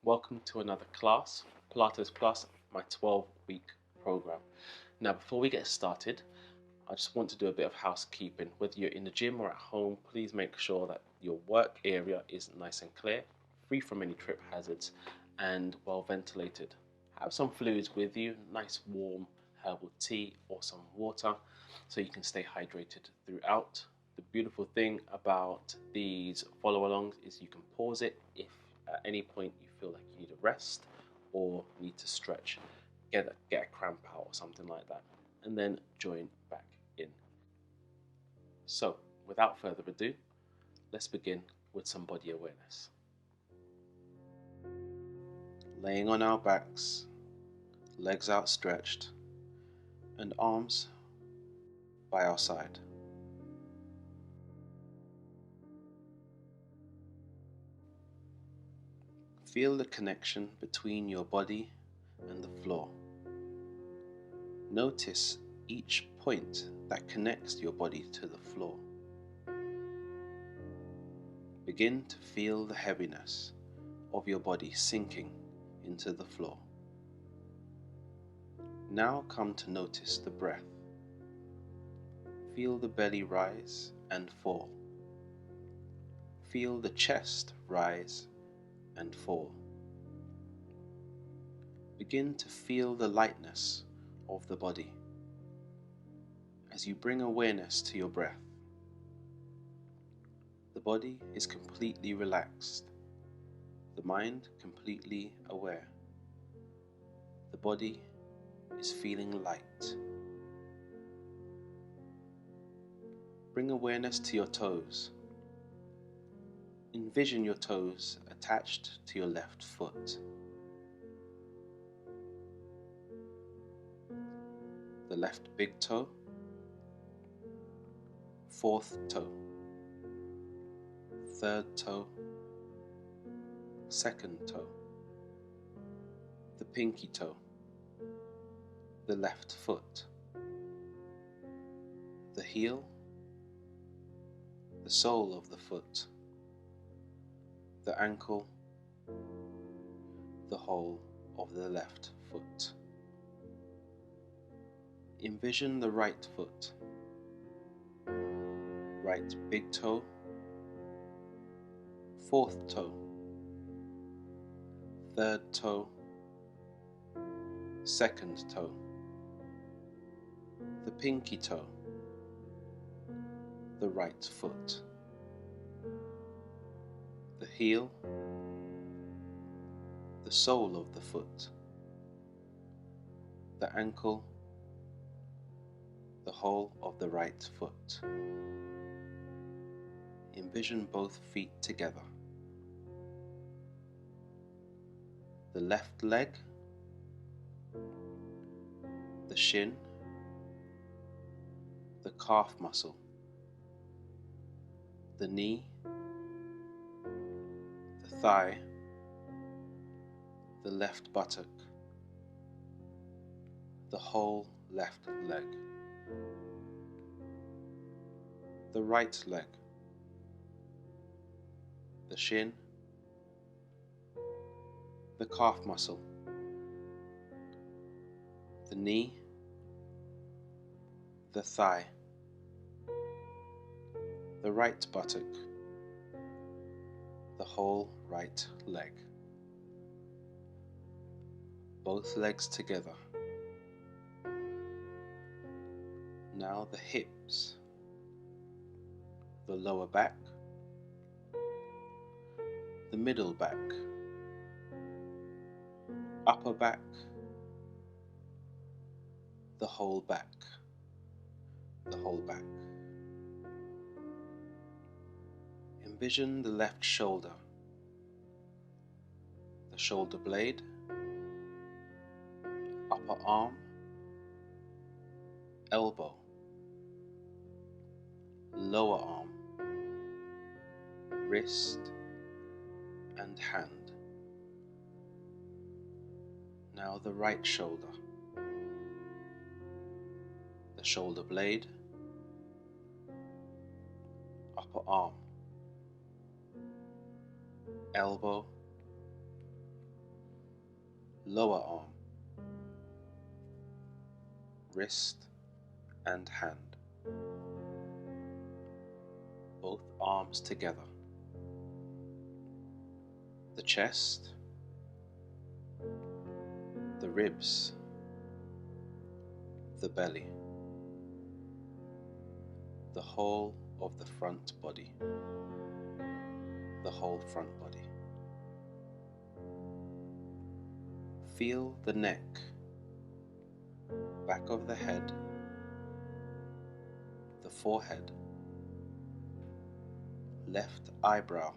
Welcome to another class, Pilates Plus, my 12-week program. Now, before we get started, I just want to do a bit of housekeeping. Whether you're in the gym or at home, please make sure that your work area is nice and clear, free from any trip hazards, and well ventilated. Have some fluids with you, nice warm herbal tea or some water, so you can stay hydrated throughout. The beautiful thing about these follow-alongs is you can pause it if at any point you feel like you need a rest or need to stretch, get a cramp out or something like that, and then join back in. So, without further ado, let's begin with some body awareness. Laying on our backs, legs outstretched, and arms by our side. Feel the connection between your body and the floor. Notice each point that connects your body to the floor. Begin to feel the heaviness of your body sinking into the floor. Now come to notice the breath. Feel the belly rise and fall. Feel the chest rise and fall. Begin to feel the lightness of the body as you bring awareness to your breath. The body is completely relaxed, the mind completely aware. The body is feeling light. Bring awareness to your toes. Envision your toes attached to your left foot. The left big toe, fourth toe, third toe, second toe, the pinky toe, the left foot, the heel, the sole of the foot, the ankle, the whole of the left foot. Envision the right foot, right big toe, fourth toe, third toe, second toe, the pinky toe, the right foot, the heel, the sole of the foot, the ankle, the whole of the right foot. Envision both feet together. The left leg, the shin, the calf muscle, the knee, the thigh, the left buttock, the whole left leg, the right leg, the shin, the calf muscle, the knee, the thigh, the right buttock, the whole right leg. Both legs together. Now the hips, the lower back, the middle back, upper back, the whole back, the whole back. Envision the left shoulder, the shoulder blade, upper arm, elbow, lower arm, wrist and hand. Now the right shoulder, the shoulder blade, upper arm, elbow, lower arm, wrist and hand, both arms together, the chest, the ribs, the belly, the whole of the front body, the whole front body. Feel the neck, back of the head, the forehead, left eyebrow,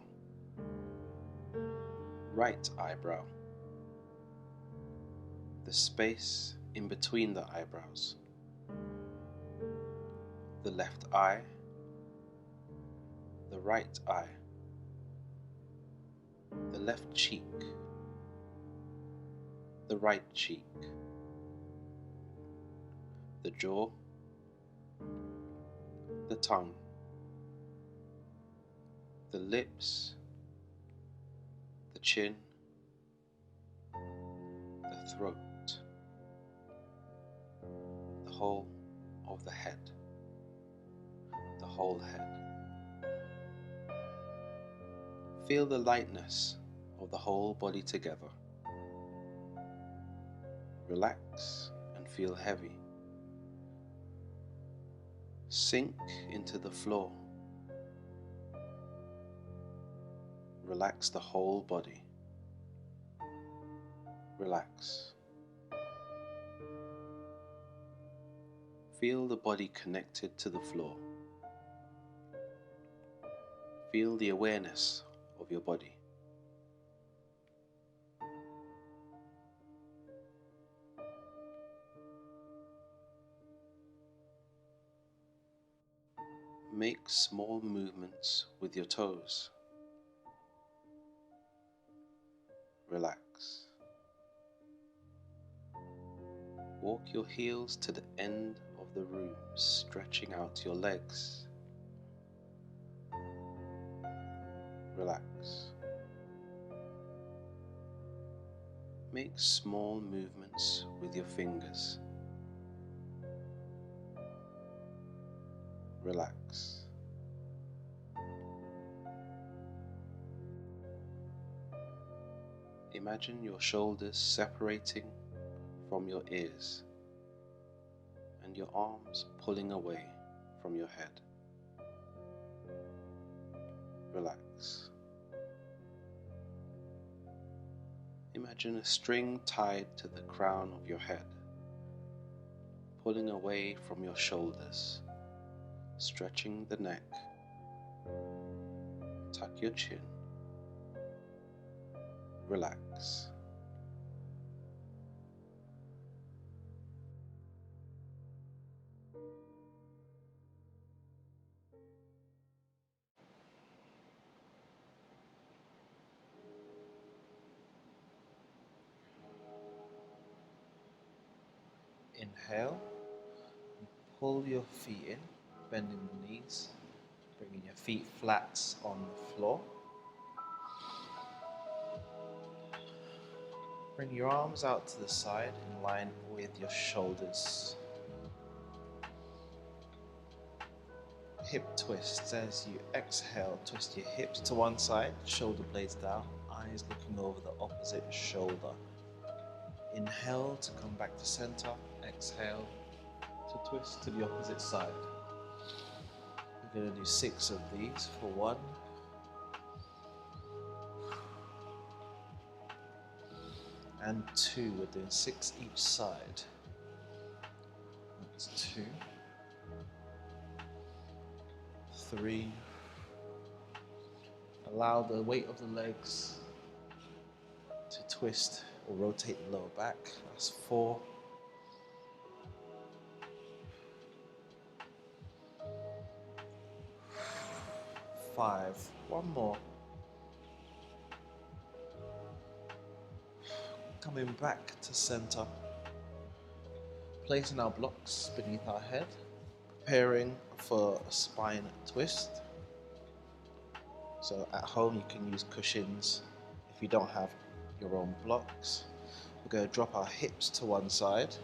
right eyebrow, the space in between the eyebrows, the left eye, the right eye, the left cheek, the right cheek, the jaw, the tongue, the lips, the chin, the throat, the whole of the head, the whole head. Feel the lightness of the whole body together. Relax and feel heavy. Sink into the floor. Relax the whole body. Relax. Feel the body connected to the floor. Feel the awareness of your body. Make small movements with your toes. Relax. Walk your heels to the end of the room, stretching out your legs. Relax. Make small movements with your fingers. Relax. Imagine your shoulders separating from your ears and your arms pulling away from your head. Relax. Imagine a string tied to the crown of your head, pulling away from your shoulders, stretching the neck. Tuck your chin. Relax. Inhale, pull your feet in, bending the knees, bringing your feet flat on the floor. Bring your arms out to the side in line with your shoulders. Hip twists as you exhale, twist your hips to one side, shoulder blades down, eyes looking over the opposite shoulder. Inhale to come back to center, exhale to twist to the opposite side. We're going to do 6 of these for 1, and 2. We're doing 6 each side. That's 2, 3. Allow the weight of the legs to twist or rotate the lower back. That's 4. 5. 1 more. Coming back to center. Placing our blocks beneath our head. Preparing for a spine twist. So at home you can use cushions if you don't have your own blocks. We're going to drop our hips to one side,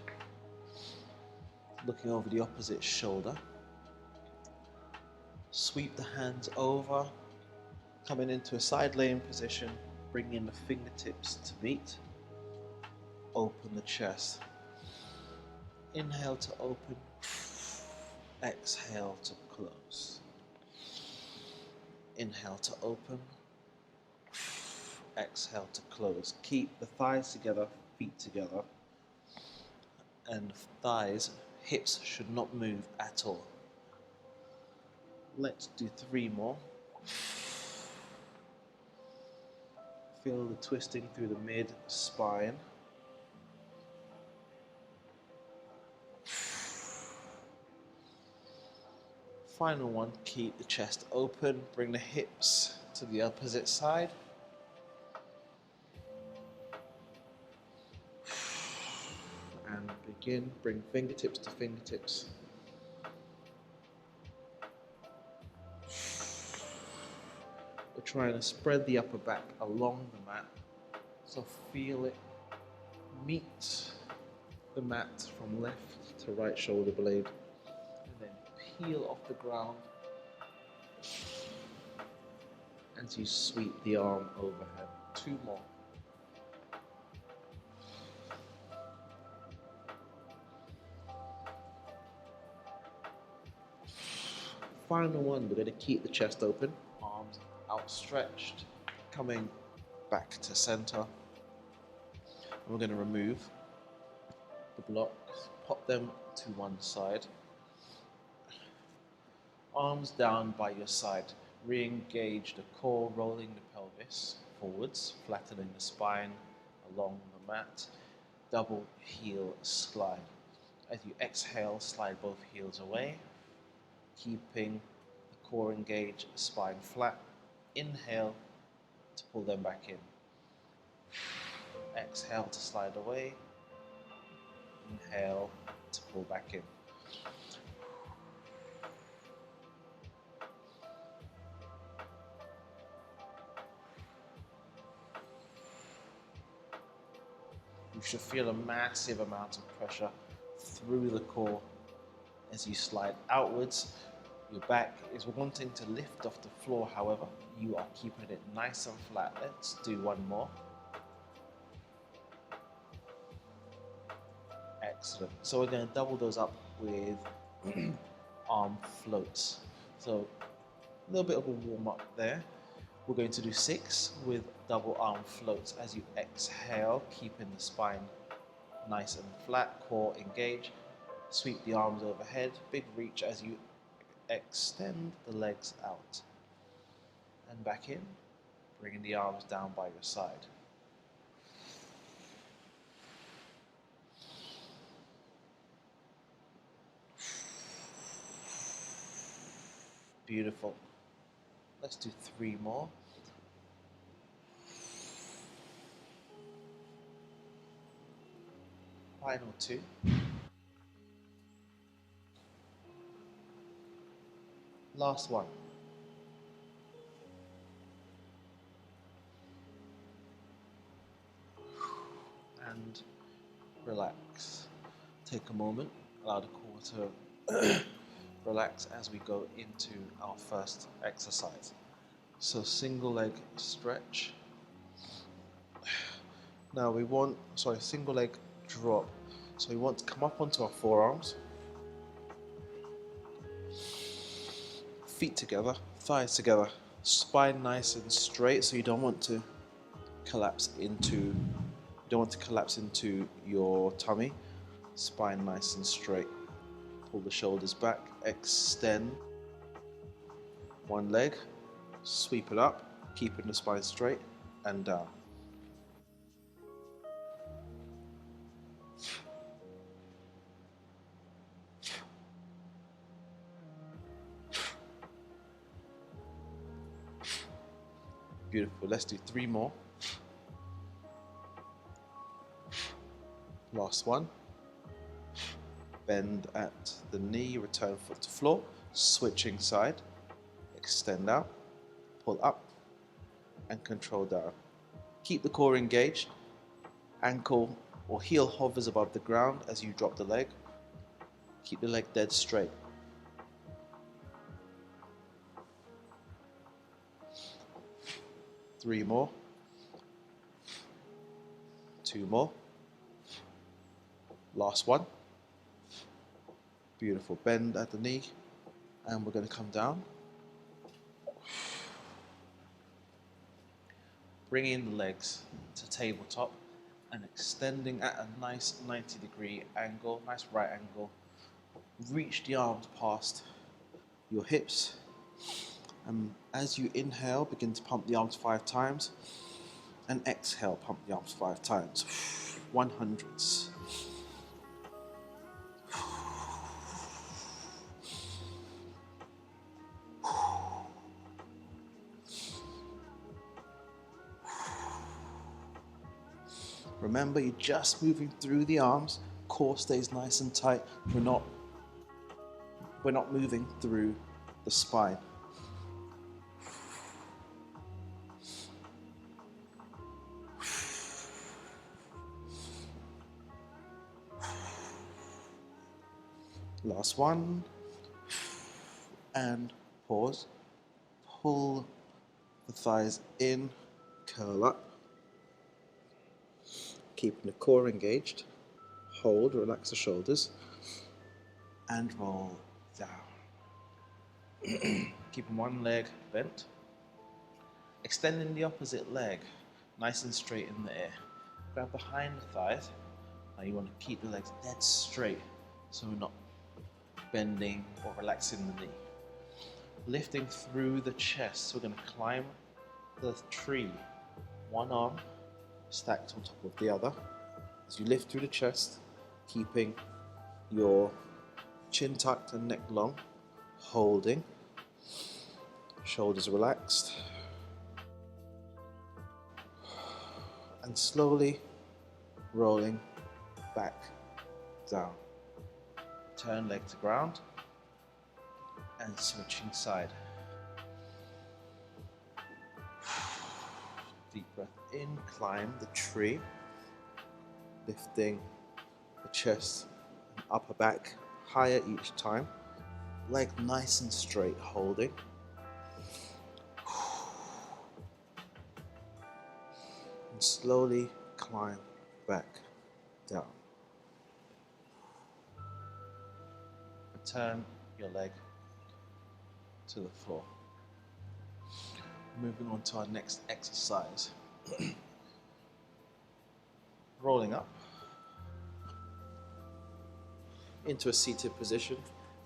looking over the opposite shoulder. Sweep the hands over, coming into a side laying position, bringing the fingertips to meet. Open the chest. Inhale to open, exhale to close. Inhale to open, exhale to close. Keep the thighs together, feet together, and thighs, hips should not move at all. Let's do 3 more. Feel the twisting through the mid spine. Final one, keep the chest open, bring the hips to the opposite side. And begin, bring fingertips to fingertips. We're trying to spread the upper back along the mat, so feel it meet the mat from left to right shoulder blade, and then peel off the ground as you sweep the arm overhead. 2 more. Final one, we're going to keep the chest open, arms outstretched, coming back to center. And we're going to remove the blocks, pop them to one side. Arms down by your side. Re-engage the core, rolling the pelvis forwards, flattening the spine along the mat. Double heel slide. As you exhale, slide both heels away, keeping the core engaged, spine flat. Inhale to pull them back in. Exhale to slide away. Inhale to pull back in. You should feel a massive amount of pressure through the core as you slide outwards. Your back is wanting to lift off the floor, however, you are keeping it nice and flat. Let's do 1 more. Excellent. So we're going to double those up with arm floats. So a little bit of a warm up there. We're going to do 6 with double arm floats as you exhale, keeping the spine nice and flat, core engaged. Sweep the arms overhead, big reach as you extend the legs out. And back in, bringing the arms down by your side. Beautiful. Let's do 3 more. Final 2. Last one. And relax. Take a moment, allow the core to relax as we go into our first exercise. So single leg stretch. Now single leg drop. So we want to come up onto our forearms. Feet together, thighs together, spine nice and straight, so you don't want to collapse into your tummy. Spine nice and straight. Pull the shoulders back, extend one leg, sweep it up, keeping the spine straight and down. Beautiful. Let's do 3 more. Last one. Bend at the knee, return foot to floor, switching side, extend out, pull up, and control down. Keep the core engaged, ankle or heel hovers above the ground as you drop the leg. Keep the leg dead straight. Three more. Two more. Last one. Beautiful. Bend at the knee. And we're going to come down. Bringing the legs to tabletop and extending at a nice 90-degree angle, nice right angle. Reach the arms past your hips. And as you inhale, begin to pump the arms 5 times. And exhale, pump the arms 5 times. 100s. Remember, you're just moving through the arms. Core stays nice and tight. We're not moving through the spine. Last one. And pause. Pull the thighs in, curl up. Keeping the core engaged. Hold, relax the shoulders. And roll down. Keeping one leg bent. Extending the opposite leg nice and straight in the air. Grab behind the thighs. Now you want to keep the legs dead straight so we're not bending or relaxing the knee. Lifting through the chest. So we're going to climb the tree. One arm stacked on top of the other. As you lift through the chest, keeping your chin tucked and neck long, holding, shoulders relaxed, and slowly rolling back down. Turn leg to ground and switching side. Deep breath in, climb the tree, lifting the chest and upper back higher each time. Leg nice and straight, holding. And slowly climb back down. Return your leg to the floor. Moving on to our next exercise. Rolling up into a seated position.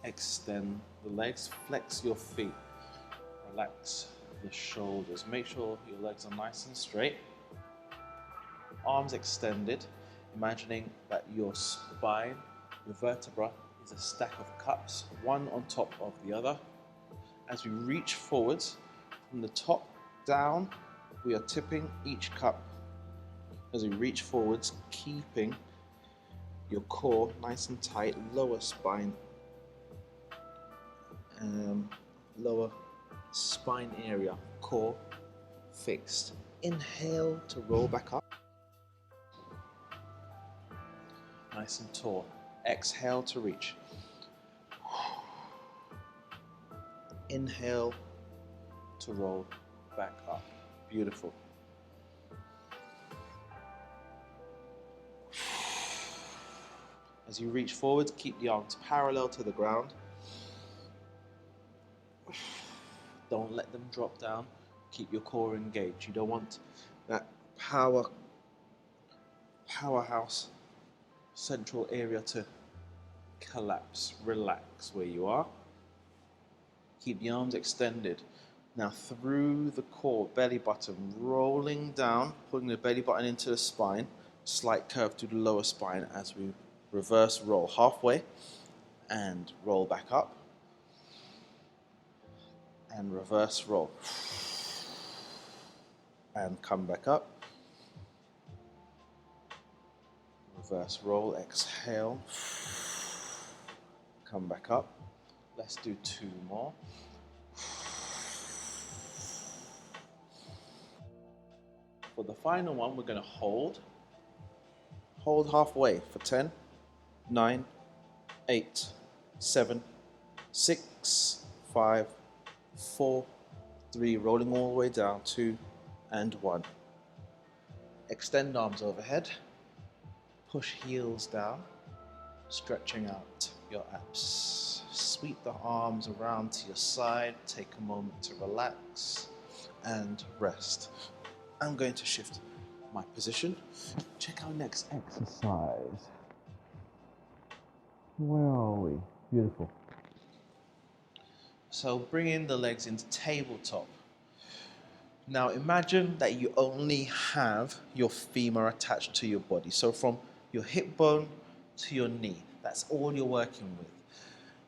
Extend the legs, flex your feet, relax the shoulders. Make sure your legs are nice and straight. Arms extended, imagining that your spine, your vertebra, is a stack of cups, one on top of the other. As we reach forwards, from the top down, we are tipping each cup. As we reach forwards, keeping your core nice and tight, lower spine, lower spine area, core fixed. Inhale to roll back up, nice and tall. Exhale to reach. Inhale to roll back up. Beautiful. As you reach forward, keep the arms parallel to the ground. Don't let them drop down. Keep your core engaged. You don't want that powerhouse central area to collapse. Relax where you are. Keep the arms extended. Now through the core, belly button, rolling down, pulling the belly button into the spine. Slight curve to the lower spine as we reverse roll halfway and roll back up. And reverse roll. And come back up. Reverse roll, exhale. Come back up. Let's do 2 more. For the final one, we're going to hold Hold halfway for 10, 9, 8, 7, 6, 5, 4, 3, rolling all the way down, 2 and 1. Extend arms overhead, push heels down, stretching out your abs. Sweep the arms around to your side, take a moment to relax and rest. I'm going to shift my position. Check our next exercise. Where are we? Beautiful. So bring in the legs into tabletop. Now imagine that you only have your femur attached to your body. So from your hip bone to your knee, that's all you're working with.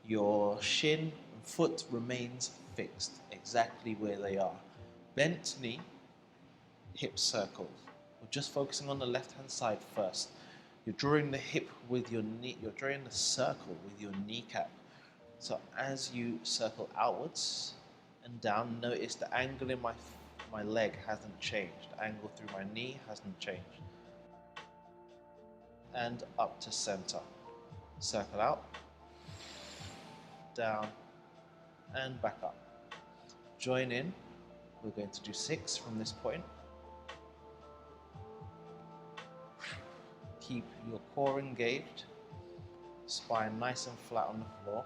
Your shin and foot remains fixed, exactly where they are. Bent knee, hip circle. We're just focusing on the left-hand side first. You're drawing the hip with your knee, you're drawing the circle with your kneecap. So as you circle outwards and down, notice the angle in my leg hasn't changed. The angle through my knee hasn't changed. And up to center. Circle out, down, and back up. Join in. We're going to do 6 from this point. Keep your core engaged, spine nice and flat on the floor.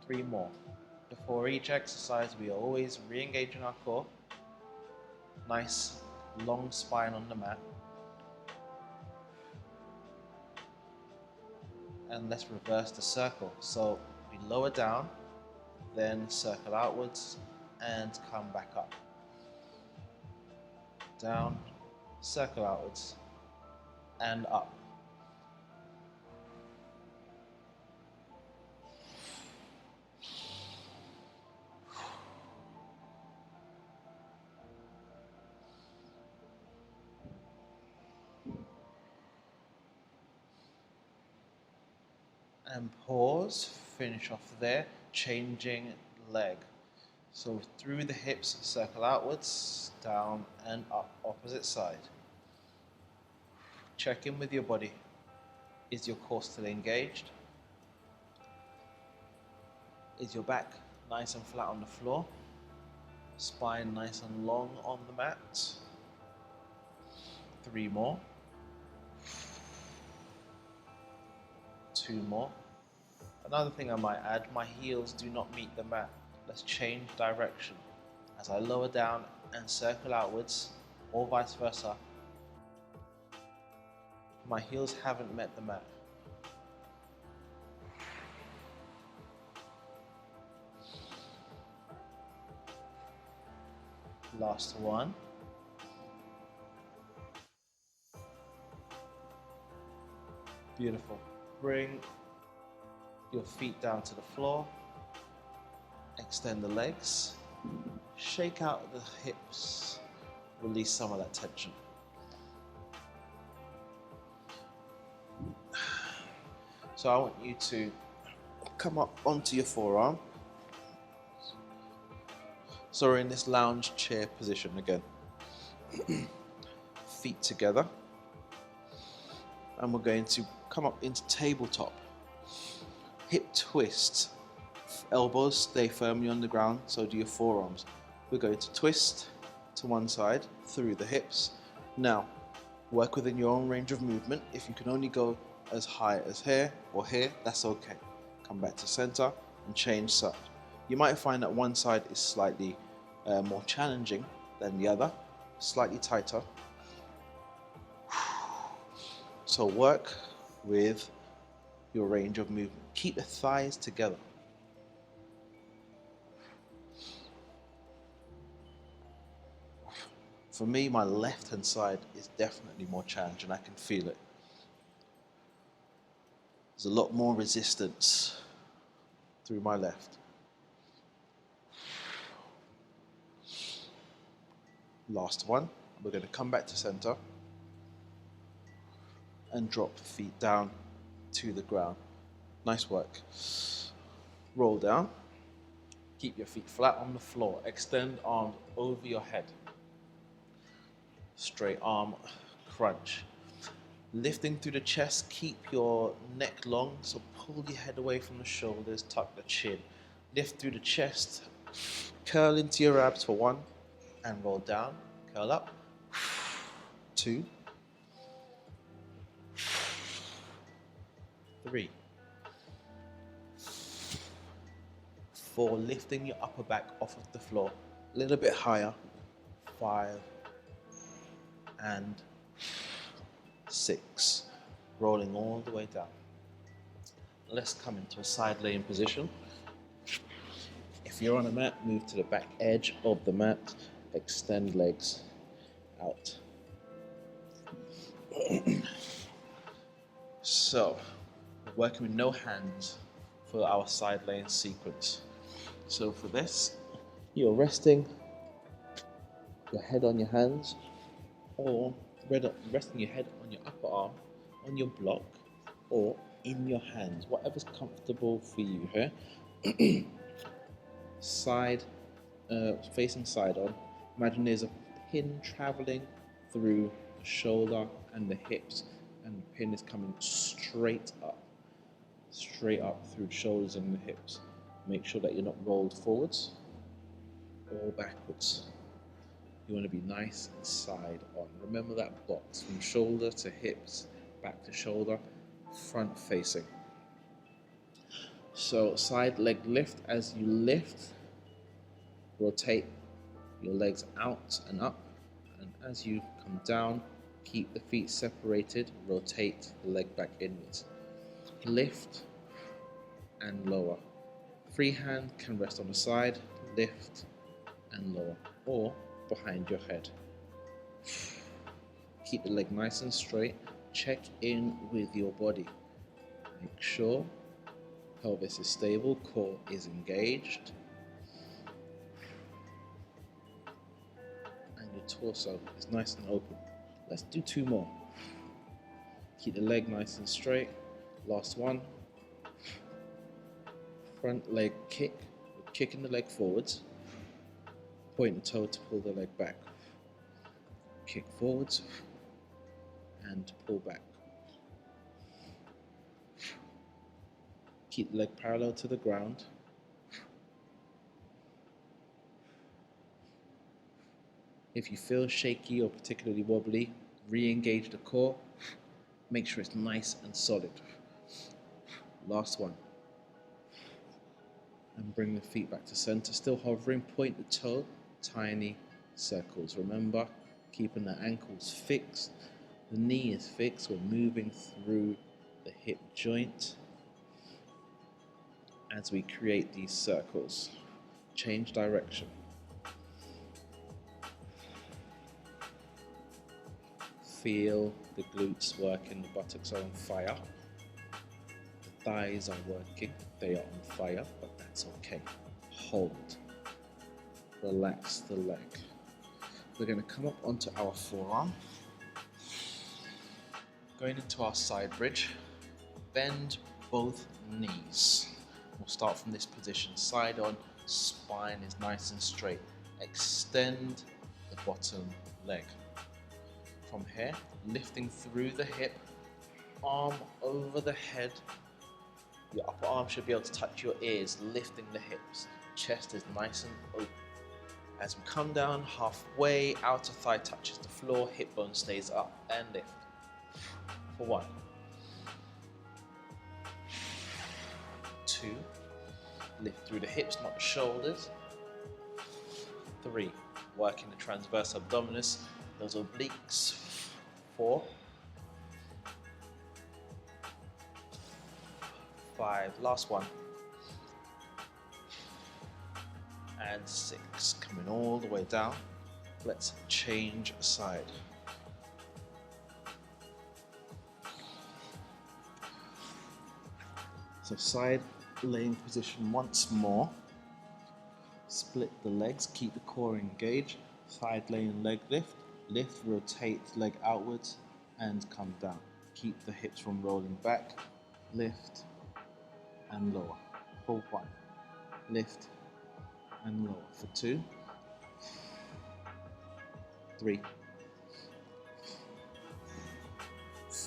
3 more. Before each exercise, we are always re-engaging our core. Nice long spine on the mat. And let's reverse the circle. So we lower down, then circle outwards and come back up. Down, circle outwards and up. And pause, finish off there, changing leg. So through the hips, circle outwards, down and up, opposite side. Check in with your body. Is your core still engaged? Is your back nice and flat on the floor? Spine nice and long on the mat? 3 more. 2 more. Another thing I might add, my heels do not meet the mat. Let's change direction. As I lower down and circle outwards, or vice versa, my heels haven't met the mat. Last one. Beautiful. Bring your feet down to the floor. Extend the legs. Shake out the hips. Release some of that tension. So I want you to come up onto your forearm. So we're in this lounge chair position again. Feet together. And we're going to come up into tabletop. Hip twist. Elbows stay firmly on the ground, so do your forearms. We're going to twist to one side through the hips. Now, work within your own range of movement. If you can only go as high as here or here, that's okay. Come back to center and change side. You might find that one side is slightly more challenging than the other, slightly tighter. So work with your range of movement. Keep the thighs together. For me, my left-hand side is definitely more challenging. I can feel it. There's a lot more resistance through my left. Last one. We're going to come back to center and drop feet down to the ground. Nice work. Roll down. Keep your feet flat on the floor. Extend arms over your head. Straight arm crunch. Lifting through the chest, keep your neck long, so pull your head away from the shoulders, tuck the chin. Lift through the chest, curl into your abs for 1, and roll down, curl up, 2, 3, 4, lifting your upper back off of the floor, a little bit higher, 5, and 6, rolling all the way down. Let's come into a side laying position. If you're on a mat, move to the back edge of the mat, extend legs out. So, we're working with no hands for our side laying sequence. So for this, you're resting your head on your hands, or resting your head on your upper arm, on your block, or in your hands, whatever's comfortable for you here. Side, facing side on. Imagine there's a pin traveling through the shoulder and the hips, and the pin is coming straight up through the shoulders and the hips. Make sure that you're not rolled forwards or backwards. You want to be nice and side on. Remember that box from shoulder to hips, back to shoulder, front facing. So side leg lift. As you lift, rotate your legs out and up, and as you come down, keep the feet separated, rotate the leg back inwards. Lift and lower. Free hand can rest on the side, lift and lower, or behind your head. Keep the leg nice and straight. Check in with your body. Make sure pelvis is stable, core is engaged, and your torso is nice and open. Let's do 2 more. Keep the leg nice and straight. Last one. Front leg kick. We're kicking the leg forwards. Point the toe to pull the leg back. Kick forwards and pull back. Keep the leg parallel to the ground. If you feel shaky or particularly wobbly, re-engage the core. Make sure it's nice and solid. Last one. And bring the feet back to center. Still hovering, point the toe, tiny circles. Remember, keeping the ankles fixed. The knee is fixed. We're moving through the hip joint as we create these circles. Change direction. Feel the glutes working, the buttocks are on fire. The thighs are working, they are on fire, but that's okay. Hold. Relax the leg. We're going to come up onto our forearm. Going into our side bridge. Bend both knees. We'll start from this position. Side on, spine is nice and straight. Extend the bottom leg. From here, lifting through the hip, arm over the head. Your upper arm should be able to touch your ears, lifting the hips. Chest is nice and open. As we come down halfway, outer thigh touches the floor, hip bone stays up, and lift. For 1. 2. Lift through the hips, not the shoulders. 3. Working the transverse abdominis, those obliques. 4. 5. Last one. And 6. Coming all the way down. Let's change side. So side laying position once more. Split the legs, keep the core engaged. Side laying leg lift. Lift, rotate leg outwards and come down. Keep the hips from rolling back. Lift and lower. For 1. Lift and lower. For 2. 3.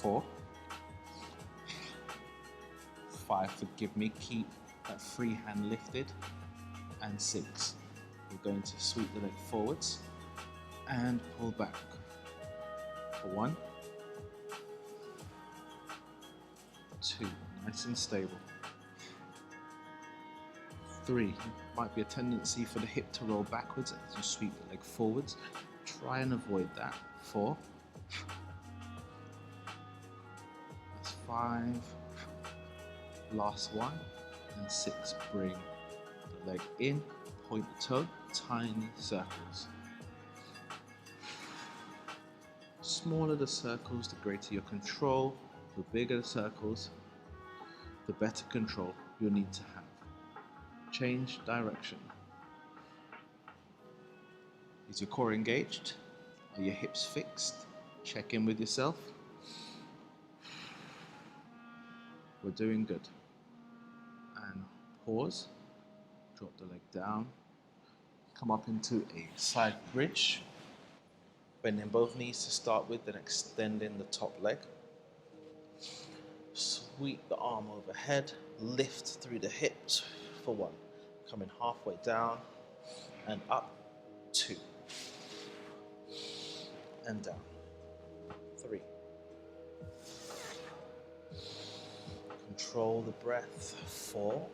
4, 5, forgive me, keep that free hand lifted, and 6. We're going to sweep the leg forwards and pull back for 1, 2, nice and stable. 3, might be a tendency for the hip to roll backwards as you sweep the leg forwards. Try and avoid that. 4, that's 5, last 1, and 6. Bring the leg in, point the toe, tiny circles. Smaller the circles, the greater your control. The bigger the circles, the better control you'll need to have. Change direction. Is your core engaged? Are your hips fixed? Check in with yourself. We're doing good. And pause. Drop the leg down. Come up into a side bridge. Bending both knees to start with, then extending the top leg. Sweep the arm overhead. Lift through the hips for 1. Coming halfway down and up. 2. And down. 3. Control the breath. 4.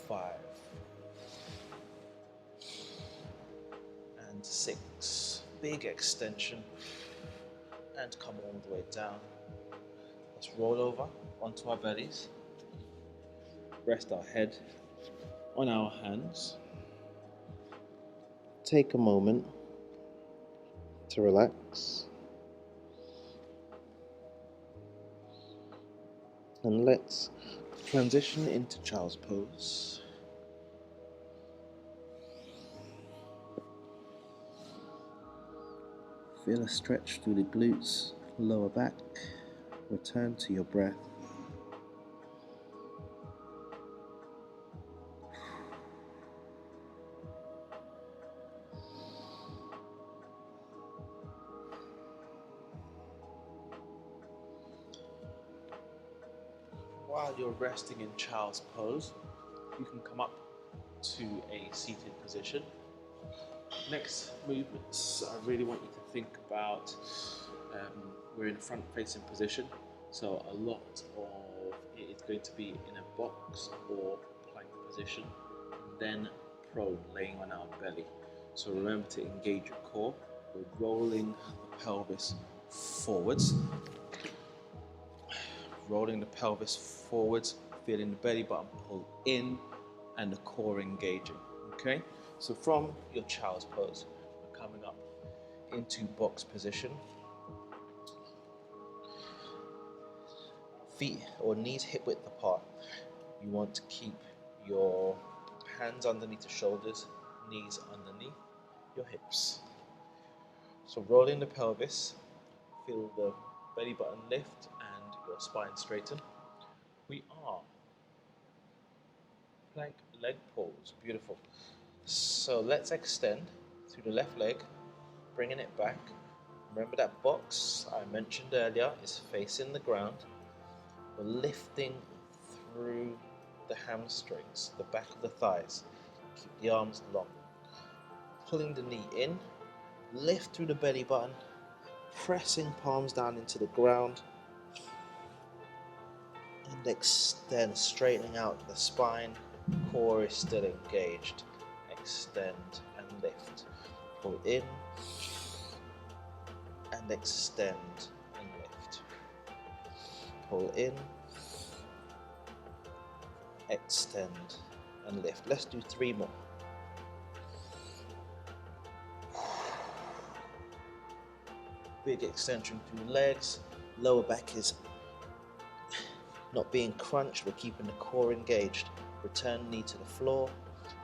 5. And 6. Big extension. And come all the way down. Let's roll over onto our bellies. Rest our head on our hands. Take a moment to relax. And let's transition into child's pose. Feel a stretch through the glutes, lower back. Return to your breath. While you're resting in child's pose, you can come up to a seated position. Next movements, I really want you to think about, we're in a front facing position, so a lot of it is going to be in a box or plank position, then prone, laying on our belly. So remember to engage your core. We're rolling the pelvis forwards. Rolling the pelvis forwards, feeling the belly button pull in and the core engaging. Okay? So from your child's pose, we're coming up into box position. Feet or knees hip width apart. You want to keep your hands underneath the shoulders, knees underneath your hips. So rolling the pelvis, feel the belly button lift and your spine straighten. We are plank leg pose. Beautiful. So let's extend through the left leg, bringing it back. Remember that box I mentioned earlier is facing the ground. We're lifting through the hamstrings, the back of the thighs. Keep the arms long. Pulling the knee in, lift through the belly button, pressing palms down into the ground, and extend, straightening out the spine. Core is still engaged. Extend and lift. Pull in and extend and lift. Pull in, extend and lift. Let's do 3 more. Big extension through the legs. Lower back is not being crunched. We're keeping the core engaged. Return knee to the floor.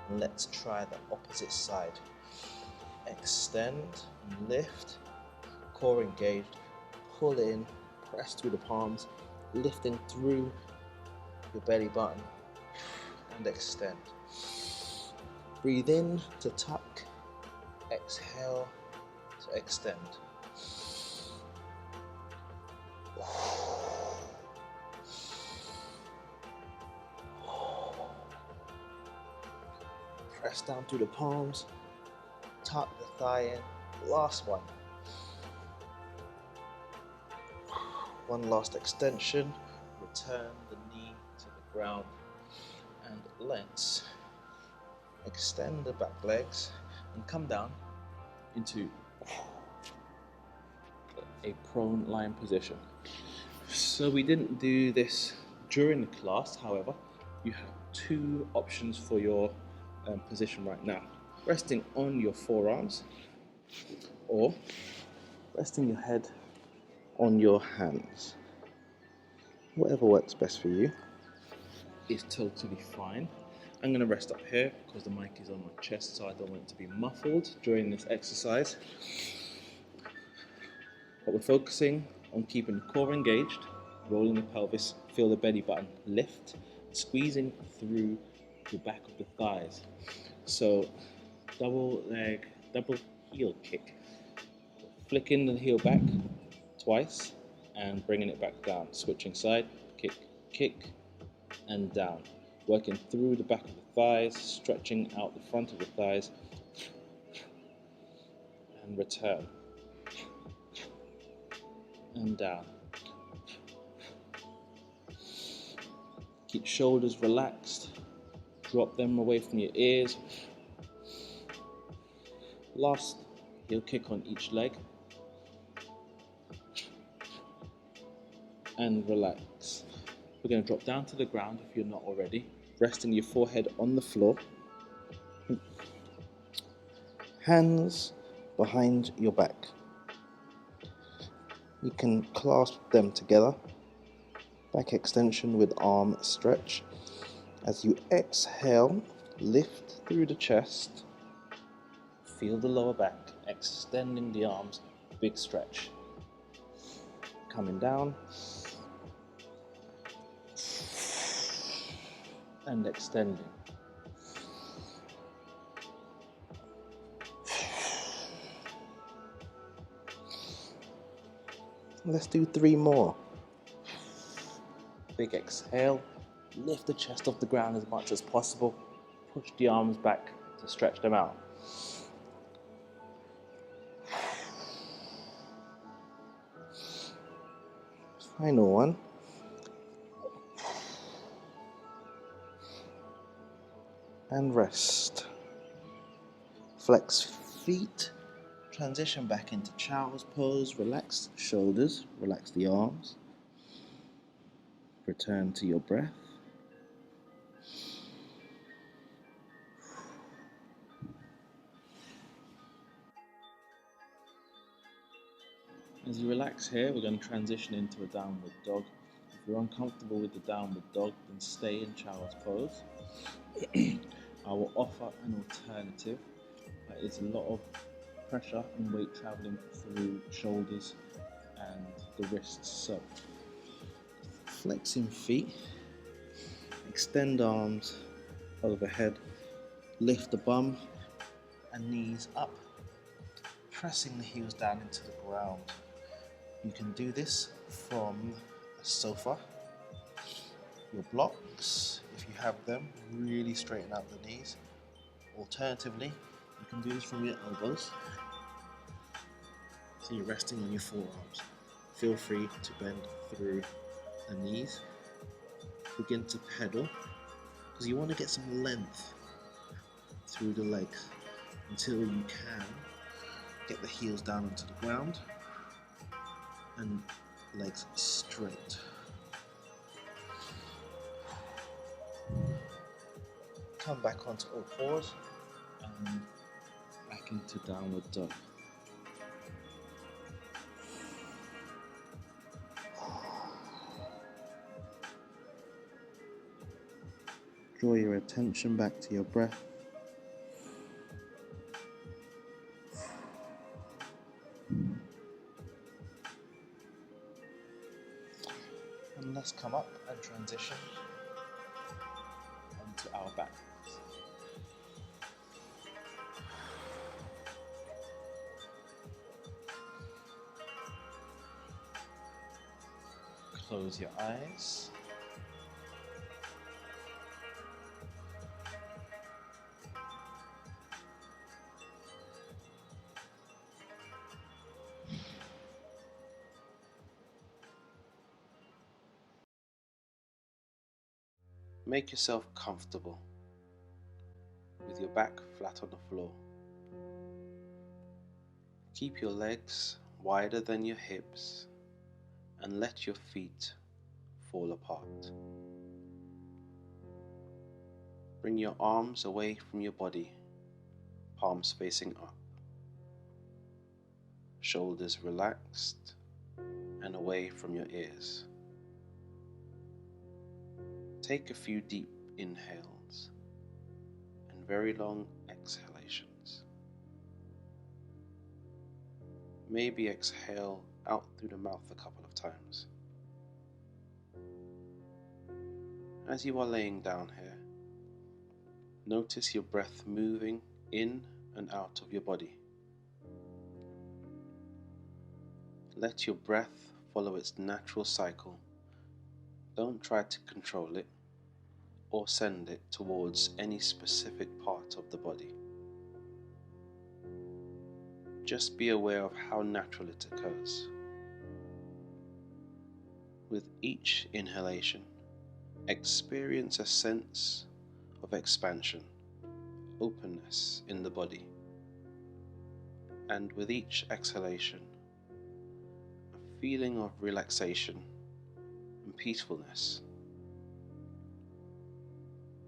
And let's try the opposite side. Extend and lift. Core engaged. Pull in. Press through the palms. Lifting through your belly button. And extend. Breathe in to tuck. Exhale So extend. Press down through the palms, tuck the thigh in. Last one. One last extension. Return the knee to the ground. And let's extend the back legs and come down Into a prone lying position. So we didn't do this during the class, however, you have two options for your position right now. Resting on your forearms or resting your head on your hands. Whatever works best for you is totally fine. I'm going to rest up here because the mic is on my chest, so I don't want it to be muffled during this exercise. But we're focusing on keeping the core engaged, rolling the pelvis, feel the belly button lift, squeezing through the back of the thighs. So double heel kick. Flicking the heel back twice and bringing it back down. Switching side, kick, kick, and down. Working through the back of the thighs, stretching out the front of the thighs, and return. And down. Keep shoulders relaxed. Drop them away from your ears. Last heel kick on each leg. And relax. We're going to drop down to the ground if you're not already. Resting your forehead on the floor. Hands behind your back. You can clasp them together. Back extension with arm stretch. As you exhale, lift through the chest. Feel the lower back, extending the arms, big stretch. Coming down. And extending. Let's do 3 more. Big exhale. Lift the chest off the ground as much as possible. Push the arms back to stretch them out. Final one. And rest. Flex feet. Transition back into child's pose. Relax the shoulders. Relax the arms. Return to your breath. As you relax here, we're going to transition into a downward dog. If you're uncomfortable with the downward dog, then stay in child's pose. I will offer an alternative. It's a lot of pressure and weight traveling through shoulders and the wrists. So, flexing feet, extend arms overhead, lift the bum and knees up, pressing the heels down into the ground. You can do this from a sofa, your blocks, if you have them, really straighten out the knees. Alternatively, you can do this from your elbows. So you're resting on your forearms. Feel free to bend through the knees. Begin to pedal, because you want to get some length through the legs until you can get the heels down onto the ground and legs straight. Come back onto all fours and back into downward dog. Draw your attention back to your breath. And let's come up and transition onto our back. Close your eyes. Make yourself comfortable with your back flat on the floor. Keep your legs wider than your hips and let your feet fall apart. Bring your arms away from your body, palms facing up. Shoulders relaxed and away from your ears. Take a few deep inhales and very long exhalations. Maybe exhale out through the mouth a couple of times. As you are laying down here, notice your breath moving in and out of your body. Let your breath follow its natural cycle. Don't try to control it or send it towards any specific part of the body. Just be aware of how natural it occurs. With each inhalation, experience a sense of expansion, openness in the body. And with each exhalation, a feeling of relaxation and peacefulness.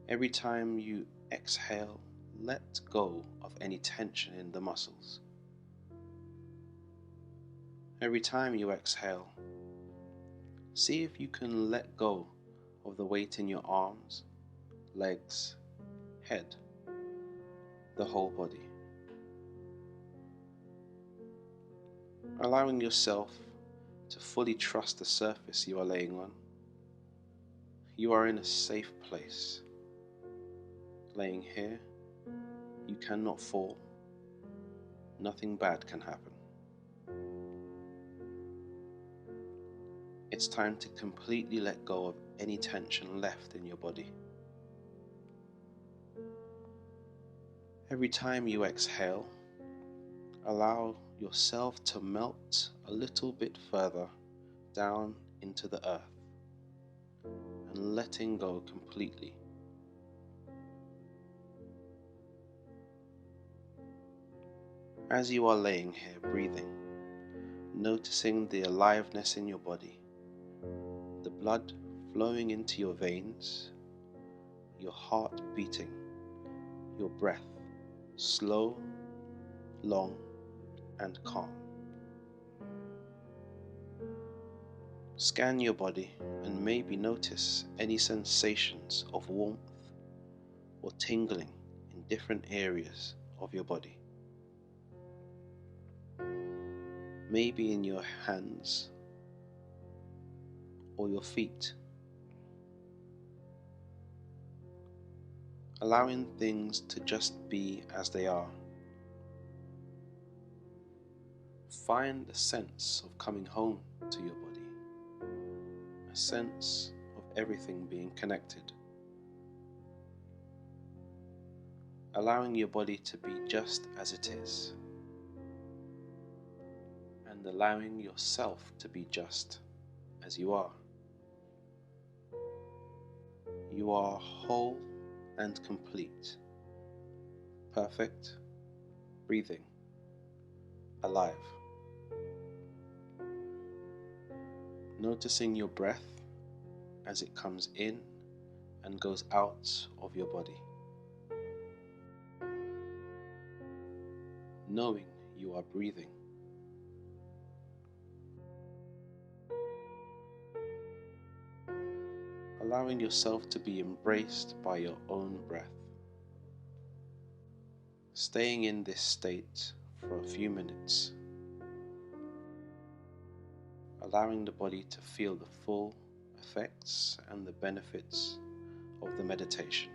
Every time you exhale, let go of any tension in the muscles. Every time you exhale, see if you can let go of the weight in your arms, legs, head, the whole body. Allowing yourself to fully trust the surface you are laying on. You are in a safe place. Laying here, you cannot fall. Nothing bad can happen. It's time to completely let go of any tension left in your body. Every time you exhale, allow yourself to melt a little bit further down into the earth and letting go completely. As you are laying here breathing, noticing the aliveness in your body, the blood flowing into your veins, your heart beating, your breath slow, long, and calm. Scan your body and maybe notice any sensations of warmth or tingling in different areas of your body. Maybe in your hands or your feet. Allowing things to just be as they are. Find a sense of coming home to your body, a sense of everything being connected. Allowing your body to be just as it is, and allowing yourself to be just as you are. You are whole and complete, perfect, breathing, alive. Noticing your breath as it comes in and goes out of your body. Knowing you are breathing. Allowing yourself to be embraced by your own breath. Staying in this state for a few minutes. Allowing the body to feel the full effects and the benefits of the meditation.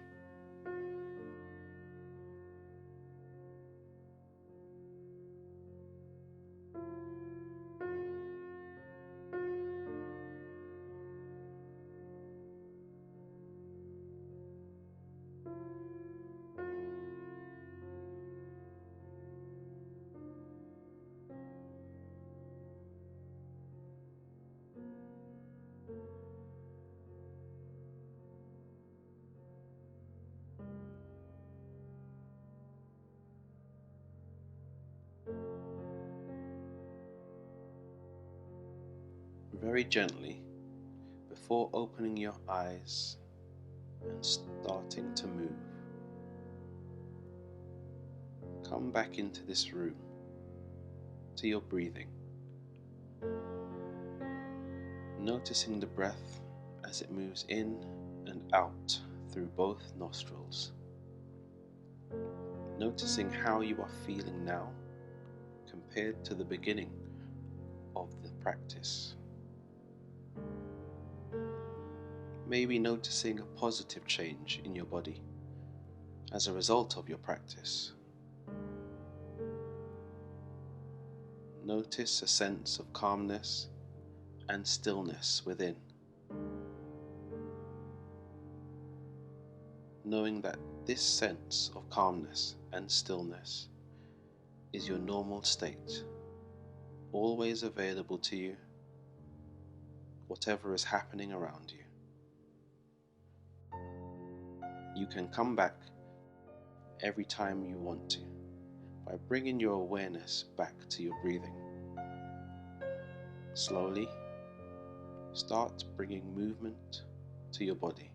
very gently, before opening your eyes and starting to move, come back into this room, to your breathing, noticing the breath as it moves in and out through both nostrils. Noticing how you are feeling now compared to the beginning of the practice. Maybe noticing a positive change in your body as a result of your practice. Notice a sense of calmness and stillness within, knowing that this sense of calmness and stillness is your normal state, always available to you, whatever is happening around you. You can come back every time you want to by bringing your awareness back to your breathing. Slowly, start bringing movement to your body.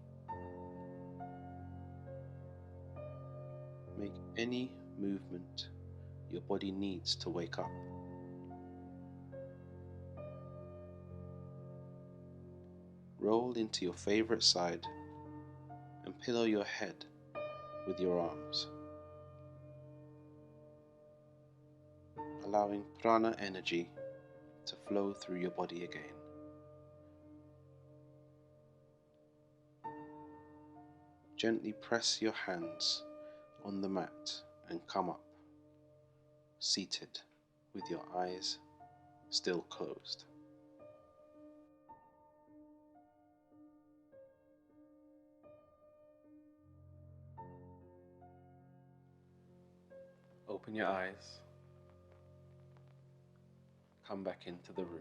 Make any movement your body needs to wake up. Roll into your favorite side and pillow your head with your arms, allowing prana energy to flow through your body again. Gently press your hands on the mat and come up, seated with your eyes still closed. Open your eyes, come back into the room.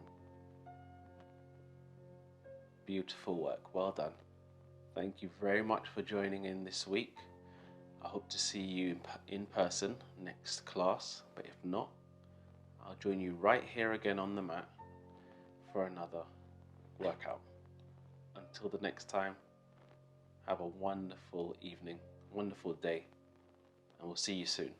Beautiful work, well done. Thank you very much for joining in this week. I hope to see you in person next class, but if not, I'll join you right here again on the mat for another workout. Until the next time, have a wonderful evening, wonderful day, and we'll see you soon.